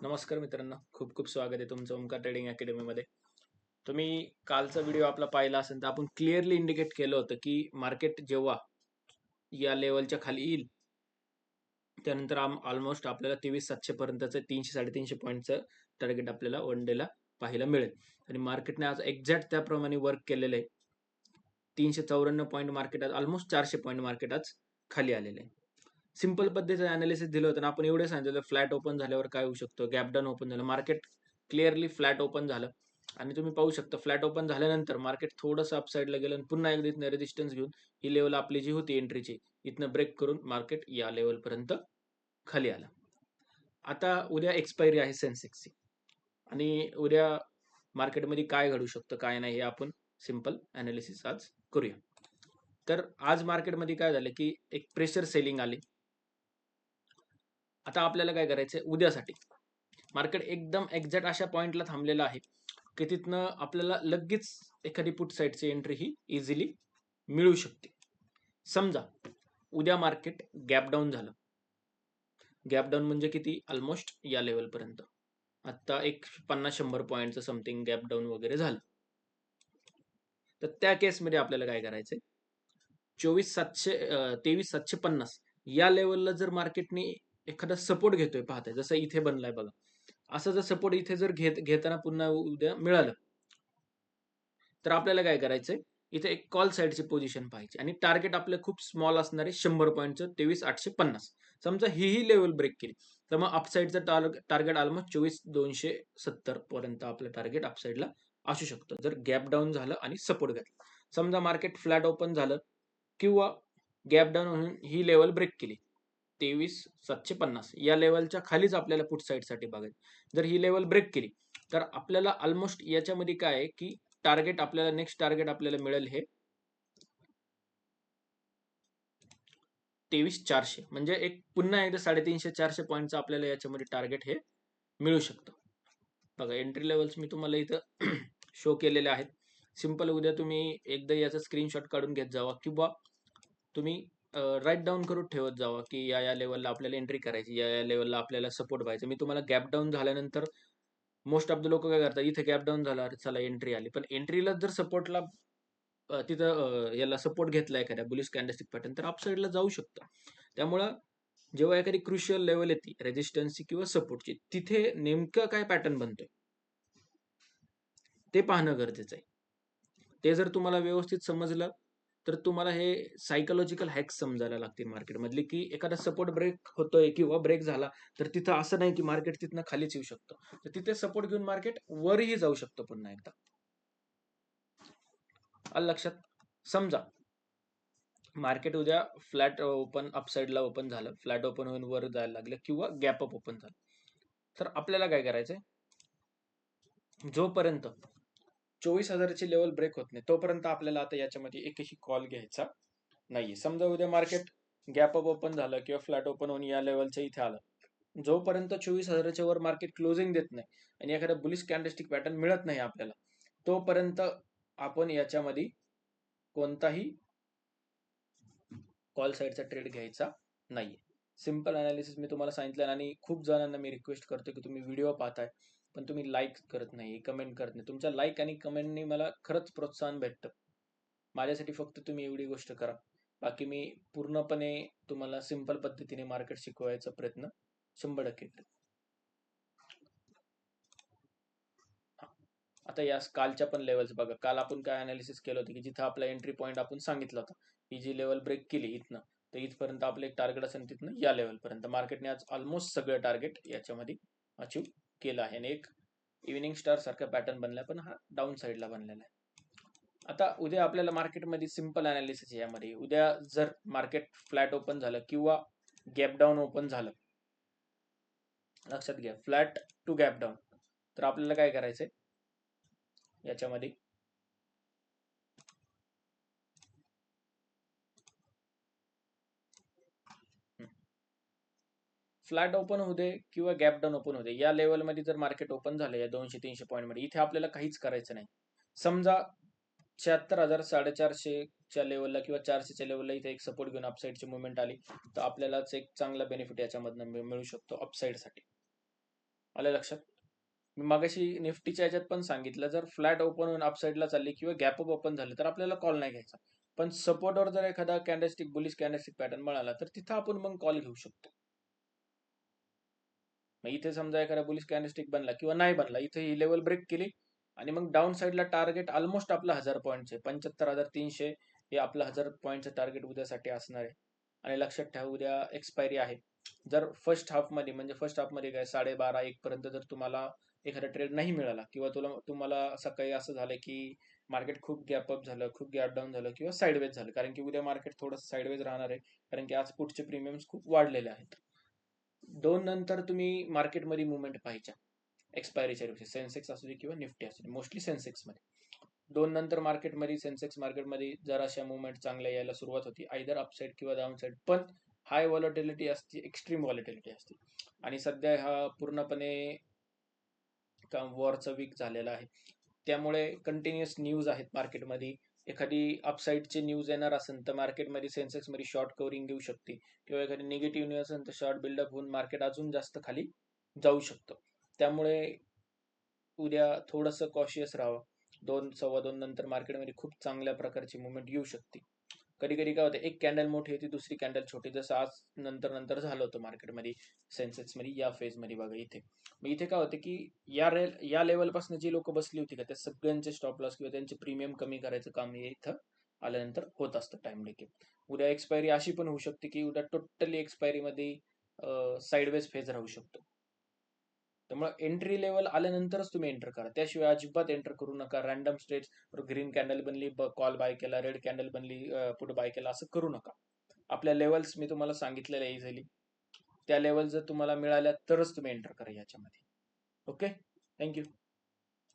नमस्कार मित्रांनो, खूप खूप स्वागत आहे तुमचं ओमकार ट्रेडिंग अकॅडमीमध्ये. तुम्ही कालचा व्हिडिओ आपला पाहिला असेल तर आपण क्लिअरली इंडिकेट केलं होतं की मार्केट जेव्हा या लेवलच्या खाली येईल त्यानंतर ऑलमोस्ट आपल्याला 23,700 पर्यंतचं 300-350 पॉईंटचं टार्गेट आपल्याला वन डेला पाहायला मिळेल. आणि मार्केटने आज एक्झॅक्ट त्याप्रमाणे वर्क केलेलं आहे. 394 पॉईंट मार्केट आज ऑलमोस्ट 400 पॉईंट मार्केट आज खाली आलेलं आहे. सिंपल पद्धतीचं अनालिसिस दिलं होतं ना, आपण एवढे सांगितलं फ्लॅट ओपन झाल्यावर काय होऊ शकतं, गॅप डाऊन ओपन झालं, मार्केट क्लिअरली फ्लॅट ओपन झालं आणि तुम्ही पाहू शकता फ्लॅट ओपन झाल्यानंतर मार्केट थोडंसं अपसाईडला गेलं आणि पुन्हा एकदा इथनं रेजिस्टन्स घेऊन ही लेवल आपली जी होती एंट्रीची इथनं ब्रेक करून मार्केट या लेवलपर्यंत खाली आलं. आता उद्या एक्सपायरी आहे सेन्सेक्सची आणि उद्या मार्केटमध्ये काय घडू शकतं काय नाही हे आपण सिंपल अनालिसिस आज करूया. तर आज मार्केटमध्ये काय झालं की एक प्रेशर सेलिंग आली. आता आपल्याला काय करायचंय उद्यासाठी मार्केट एकदम एक्झॅक्ट अशा पॉइंटला थांबलेलं आहे की तिथनं आपल्याला लगेच एखादी पुट साईडची एंट्री ही इझिली मिळू शकते. समजा उद्या मार्केट गॅप डाऊन झालं. गॅप डाऊन म्हणजे किती? ऑलमोस्ट या लेवल पर्यंत. आता एक 50-100 पॉईंटचं समथिंग गॅप डाऊन वगैरे झालं. तर त्या केसमध्ये आपल्याला काय करायचंय 23,750 या लेवलला जर मार्केटने एखादा सपोर्ट घेतोय पाहताय जसं इथे बनलाय बघा. असं जर सपोर्ट इथे जर घेताना पुन्हा उद्या मिळालं तर आपल्याला काय करायचंय इथे एक कॉल साईडची पोझिशन पाहायची आणि टार्गेट आपलं खूप स्मॉल असणार आहे 100 पॉईंटचं 23,850. समजा ही लेवल ब्रेक केली तर मग अपसाईडचं टार्गेट ऑलमोस्ट 24,270 पर्यंत आपलं टार्गेट अपसाईडला असू शकतं जर गॅप डाऊन झालं आणि सपोर्ट घेतला. समजा मार्केट फ्लॅट ओपन झालं किंवा गॅप डाऊन म्हणून ही लेवल ब्रेक केली 23,750 या लेवलच्या खालीच आपल्याला पुट साईडसाठी बघायचं. जर ही लेवल ब्रेक केली तर आपल्याला ऑलमोस्ट याच्यामध्ये काय आहे की टार्गेट आपल्याला नेक्स्ट टार्गेट आपल्याला मिळेल हे 23,400 म्हणजे एक पुन्हा एकदा 350-400 पॉईंटचं आपल्याला याच्यामध्ये टार्गेट हे मिळू शकतं. बघा एंट्री लेवल्स मी तुम्हाला इथं शो केलेले आहेत. सिंपल उद्या तुम्ही एकदा याचा स्क्रीनशॉट काढून घेत जावा किंवा तुम्ही राईट डाऊन करून ठेवत जावा की या लेवलला आपल्याला एंट्री करायची, या लेवलला आपल्याला सपोर्ट व्हायचं. मी तुम्हाला गॅप डाऊन झाल्यानंतर मोस्ट ऑफ द लोक काय करतात इथे गॅप डाऊन झाला अरे चला एंट्री आली, पण एंट्रीला जर सपोर्टला तिथं याला सपोर्ट घेतला एखाद्या बुलिश कॅन्डलस्टिक पॅटर्न तर अपसाईडला जाऊ शकतं. त्यामुळं जेव्हा एखादी क्रुशियल लेवल येते रेजिस्टन्सची किंवा सपोर्टची तिथे नेमकं काय पॅटर्न बनतोय ते पाहणं गरजेचं आहे. ते जर तुम्हाला व्यवस्थित समजलं तर तुम्हाला हे सायकोलॉजिकल हॅक्स समजायला लागतील मार्केटमधले की एखादा सपोर्ट ब्रेक होतोय किंवा ब्रेक झाला तर तिथं असं नाही की मार्केट तिथनं खालीच येऊ शकतं. तर तिथे सपोर्ट घेऊन मार्केट वरही जाऊ शकतं पुन्हा एकदा. आलं लक्षात? समजा मार्केट उद्या फ्लॅट ओपन अपसाईडला ओपन झालं, फ्लॅट ओपन होऊन वर जायला लागलं किंवा गॅप अप ओपन झालं तर आपल्याला काय करायचंय जोपर्यंत 24,000ची लेवल ब्रेक होत नाही तोपर्यंत आपल्याला आता याच्यामध्ये एकही कॉल घ्यायचा नाहीये. समजा उद्या मार्केट गॅप अप ओपन झालं किंवा फ्लॅट ओपन होऊन या लेवलच्या इथे आलं जोपर्यंत 24,000च्या वर मार्केट क्लोजिंग देत नाही आणि एखादा बुलिश कॅन्डलस्टिक पॅटर्न मिळत नाही आपल्याला तोपर्यंत आपण याच्यामध्ये कोणताही कॉल साईडचा ट्रेड घ्यायचा नाहीये. सिंपल अनालिसिस मी तुम्हाला सांगितलं आणि खूप जणांना मी रिक्वेस्ट करतो की तुम्ही व्हिडिओ पाहताय पण तुम्ही लाईक करत नाही, कमेंट करत नाही. तुमच्या लाईक आणि कमेंटनी मला खरंच प्रोत्साहन भेटतं. माझ्यासाठी फक्त तुम्ही एवढी गोष्ट करा. बाकी मी पूर्णपणे तुम्हाला सिंपल पद्धतीने मार्केट शिकवायचा प्रयत्न 100% करेन. आता या कालच्या पण लेवल्स बघा. काल आपण काय अनालिसिस केलं होतं की जिथं आपला एंट्री पॉईंट आपण सांगितलं होतं. ही जी लेवल ब्रेक केली इथनं तर इथपर्यंत आपलं एक टार्गेट असेल तिथनं या लेवलपर्यंत मार्केटने आज ऑलमोस्ट सगळं टार्गेट याच्यामध्ये अचीव केलं आहे आणि एक इव्हिनिंग स्टार सारखा पॅटर्न बनलाय पण हा डाऊन साईडला बनलेला आहे. आता उद्या आपल्याला मार्केटमध्ये सिंपल अनालिसिस यामध्ये उद्या जर मार्केट फ्लॅट ओपन झालं किंवा गॅप डाऊन ओपन झालं, लक्षात घ्या फ्लॅट टू गॅप डाऊन, तर आपल्याला काय करायचंय याच्यामध्ये फ्लॅट ओपन होते किंवा गॅप डाऊन ओपन होते या लेवलमध्ये जर मार्केट ओपन झालं या 200-300 पॉईंट मध्ये इथे आपल्याला काहीच करायचं नाही. समजा 76,000 450च्या लेवलला किंवा 400च्या लेवलला इथे एक सपोर्ट घेऊन अपसाईडची मुवमेंट आली तर आपल्यालाच एक चांगला बेनिफिट याच्यामधनं मिळू शकतो अपसाईड साठी. आलं लक्षात? मी मगाशी निफ्टीच्या ह्याच्यात पण सांगितलं, जर फ्लॅट ओपन होऊन अपसाईडला चालली किंवा गॅप अप ओपन झालं तर आपल्याला कॉल नाही घ्यायचा. पण सपोर्टवर जर एखादा कॅन्डलस्टिक बुलिश कॅन्डलस्टिक पॅटर्न मिळाला तर तिथं आपण मग कॉल घेऊ शकतो. मग इथे समजा एखादा बुलिश कॅन्डलस्टिक बनला किंवा नाही बनला, इथे ही लेवल ब्रेक केली आणि मग डाऊन साईडला टार्गेट ऑलमोस्ट आपलं 1000 पॉईंटचे 75,300 हे आपलं 1000 पॉईंटचं टार्गेट उद्यासाठी असणार आहे. आणि लक्षात ठेवा उद्या एक्सपायरी आहे. जर फर्स्ट हाफमध्ये म्हणजे फर्स्ट हाफमध्ये काय 12:30-1 पर्यंत जर तुम्हाला एखादा ट्रेड नाही मिळाला किंवा तुम्हाला सकाळी असं झालं की मार्केट खूप गॅप अप झालं, खूप गॅप डाऊन झालं किंवा साईडवेज झालं, कारण की उद्या मार्केट थोडंसं साईडवेज राहणार आहे, कारण की आज पुढचे प्रीमियम्स खूप वाढलेले आहेत. 2 नंतर तुम्ही मार्केटमध्ये मुवमेंट पाहायच्या एक्सपायरीच्या दिवशी, सेन्सेक्स असू दे किंवा निफ्टी असू दे, मोस्टली सेन्सेक्समध्ये 2 नंतर मार्केटमध्ये सेन्सेक्स मार्केटमध्ये जराशा मुवमेंट चांगल्या यायला सुरुवात होती, आयदर अपसाईड किंवा डाऊन साईड, पण हाय व्हॉलेटिलिटी असते, एक्स्ट्रीम व्हॉलेटिलिटी असते. आणि सध्या हा पूर्णपणे वॉरचा वीक झालेला आहे, त्यामुळे कंटिन्युअस न्यूज आहेत मार्केटमध्ये. एखादी अपसाईडची न्यूज येणार असेल तर मार्केटमध्ये सेन्सेक्समध्ये शॉर्ट कव्हरिंग घेऊ शकते, किंवा एखादी निगेटिव्ह न्यूज असेल तर शॉर्ट बिल्डअप होऊन मार्केट अजून जास्त खाली जाऊ शकतं. त्यामुळे उद्या थोडंसं कॉशियस राहावं. 2-2:15 नंतर मार्केटमध्ये खूप चांगल्या प्रकारची मुवमेंट येऊ शकते. कधी कधी काय होतं, एक कॅन्डल मोठी होती, दुसरी कॅन्डल छोटी, जसं आज नंतर नंतर झालं होतं मार्केटमध्ये सेन्सेक्समध्ये या फेजमध्ये. बघा इथे, मग इथे काय होतं की या लेवलपासून जी लोक बसली होती का त्या सगळ्यांचे स्टॉप लॉस किंवा त्यांचे प्रीमियम कमी करायचं काम हे इथं आल्यानंतर होत असतं टाइम लेके. उद्या एक्सपायरी अशी पण होऊ शकते की उद्या टोटली एक्सपायरीमध्ये साईडवेज फेज राहू शकतो. त्यामुळे एंट्री लेवल आल्यानंतरच तुम्ही एंटर करा, त्याशिवाय अजिबात एंटर करू नका. रॅन्डम स्टेज ग्रीन कॅन्डल बनली कॉल बाय केला, रेड कॅन्डल बनली पुट बाय केला, असं करू नका. आपल्या लेवल्स मी तुम्हाला सांगितलेल्या इझिली, त्या लेवल जर तुम्हाला मिळाल्या तरच तुम्ही एंटर करा याच्यामध्ये. Okay, thank you.